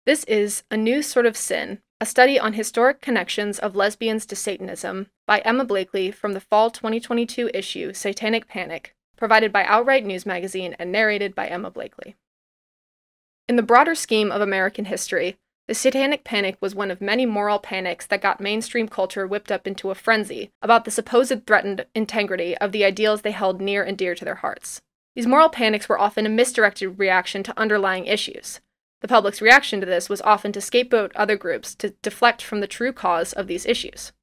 This is A New Sort of Sin, a study on historic connections of lesbians to Satanism by Emma Blakely from the fall 2022 issue Satanic Panic, provided by OutWrite Newsmagazine and narrated by Emma Blakely. In the broader scheme of American history, the Satanic Panic was one of many moral panics that got mainstream culture whipped up into a frenzy about the supposed threatened integrity of the ideals they held near and dear to their hearts. These moral panics were often a misdirected reaction to underlying issues. The public's reaction to this was often to scapegoat other groups to deflect from the true cause of these issues.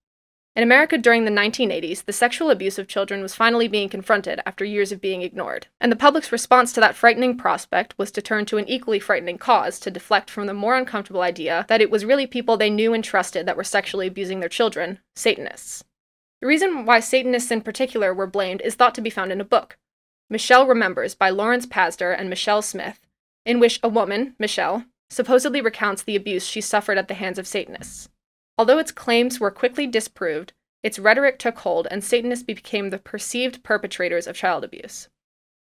In America during the 1980s, the sexual abuse of children was finally being confronted after years of being ignored, and the public's response to that frightening prospect was to turn to an equally frightening cause to deflect from the more uncomfortable idea that it was really people they knew and trusted that were sexually abusing their children, Satanists. The reason why Satanists in particular were blamed is thought to be found in a book, Michelle Remembers by Lawrence Pasdar and Michelle Smith, in which a woman, Michelle, supposedly recounts the abuse she suffered at the hands of Satanists. Although its claims were quickly disproved, its rhetoric took hold and Satanists became the perceived perpetrators of child abuse.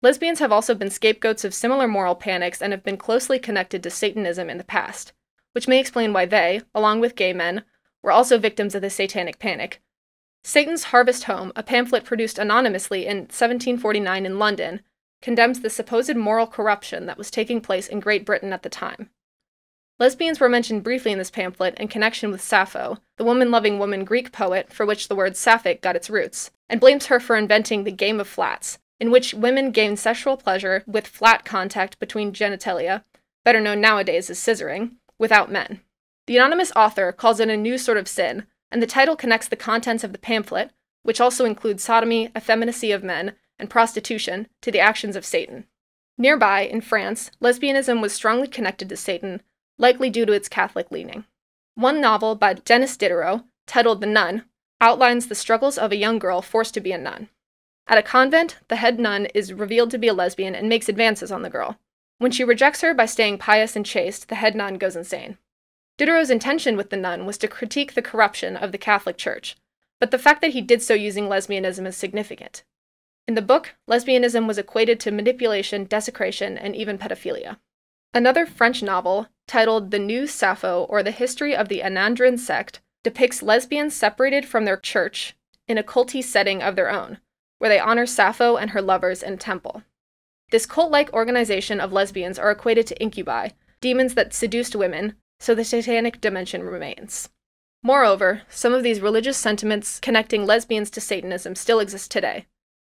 Lesbians have also been scapegoats of similar moral panics and have been closely connected to Satanism in the past, which may explain why they, along with gay men, were also victims of the Satanic Panic. Satan's Harvest Home, a pamphlet produced anonymously in 1749 in London, condemns the supposed moral corruption that was taking place in Great Britain at the time. Lesbians were mentioned briefly in this pamphlet in connection with Sappho, the woman-loving woman Greek poet for which the word sapphic got its roots, and blames her for inventing the game of flats, in which women gain sexual pleasure with flat contact between genitalia, better known nowadays as scissoring, without men. The anonymous author calls it a new sort of sin, and the title connects the contents of the pamphlet, which also includes sodomy, effeminacy of men, and prostitution, to the actions of Satan. Nearby, in France, lesbianism was strongly connected to Satan, likely due to its Catholic leaning. One novel by Denis Diderot, titled The Nun, outlines the struggles of a young girl forced to be a nun. At a convent, the head nun is revealed to be a lesbian and makes advances on the girl. When she rejects her by staying pious and chaste, the head nun goes insane. Diderot's intention with the nun was to critique the corruption of the Catholic Church, but the fact that he did so using lesbianism is significant. In the book, lesbianism was equated to manipulation, desecration, and even pedophilia. Another French novel, titled The New Sappho, or The History of the Anandrin Sect, depicts lesbians separated from their church in a culty setting of their own, where they honor Sappho and her lovers in a temple. This cult-like organization of lesbians are equated to incubi, demons that seduced women, so the satanic dimension remains. Moreover, some of these religious sentiments connecting lesbians to Satanism still exist today.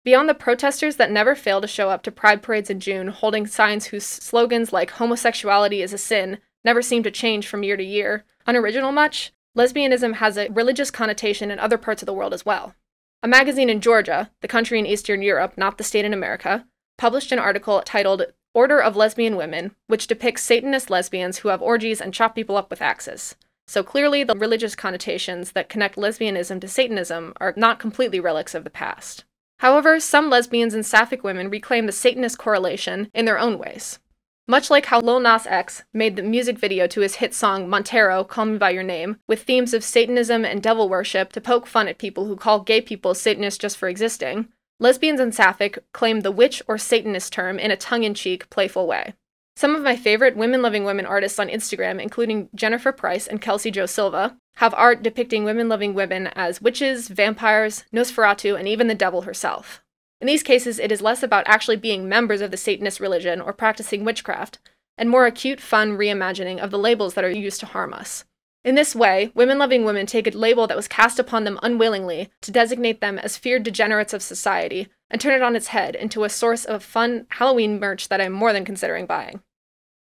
Beyond the protesters that never fail to show up to pride parades in June holding signs whose slogans like homosexuality is a sin never seem to change from year to year, unoriginal much, lesbianism has a religious connotation in other parts of the world as well. A magazine in Georgia, the country in Eastern Europe, not the state in America, published an article titled Order of Lesbian Women, which depicts Satanist lesbians who have orgies and chop people up with axes. So clearly the religious connotations that connect lesbianism to Satanism are not completely relics of the past. However, some lesbians and sapphic women reclaim the Satanist correlation in their own ways. Much like how Lil Nas X made the music video to his hit song Montero, Call Me By Your Name, with themes of Satanism and devil worship to poke fun at people who call gay people Satanists just for existing, lesbians and sapphic claim the witch or Satanist term in a tongue-in-cheek, playful way. Some of my favorite women-loving women artists on Instagram, including Jennifer Price and Kelsey Jo Silva, have art depicting women-loving women as witches, vampires, Nosferatu, and even the devil herself. In these cases, it is less about actually being members of the Satanist religion or practicing witchcraft, and more a cute, fun reimagining of the labels that are used to harm us. In this way, women-loving women take a label that was cast upon them unwillingly to designate them as feared degenerates of society, and turn it on its head into a source of fun Halloween merch that I'm more than considering buying.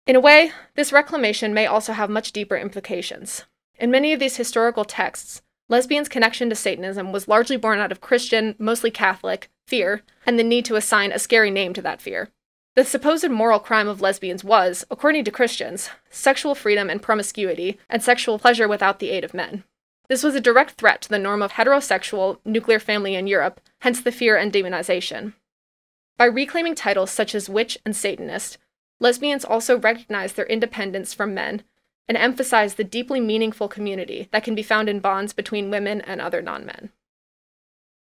In a way, this reclamation may also have much deeper implications. In many of these historical texts, lesbians' connection to Satanism was largely born out of Christian, mostly Catholic, fear, and the need to assign a scary name to that fear. The supposed moral crime of lesbians was, according to Christians, sexual freedom and promiscuity, and sexual pleasure without the aid of men. This was a direct threat to the norm of heterosexual, nuclear family in Europe, hence the fear and demonization. By reclaiming titles such as witch and Satanist, lesbians also recognize their independence from men and emphasize the deeply meaningful community that can be found in bonds between women and other non-men.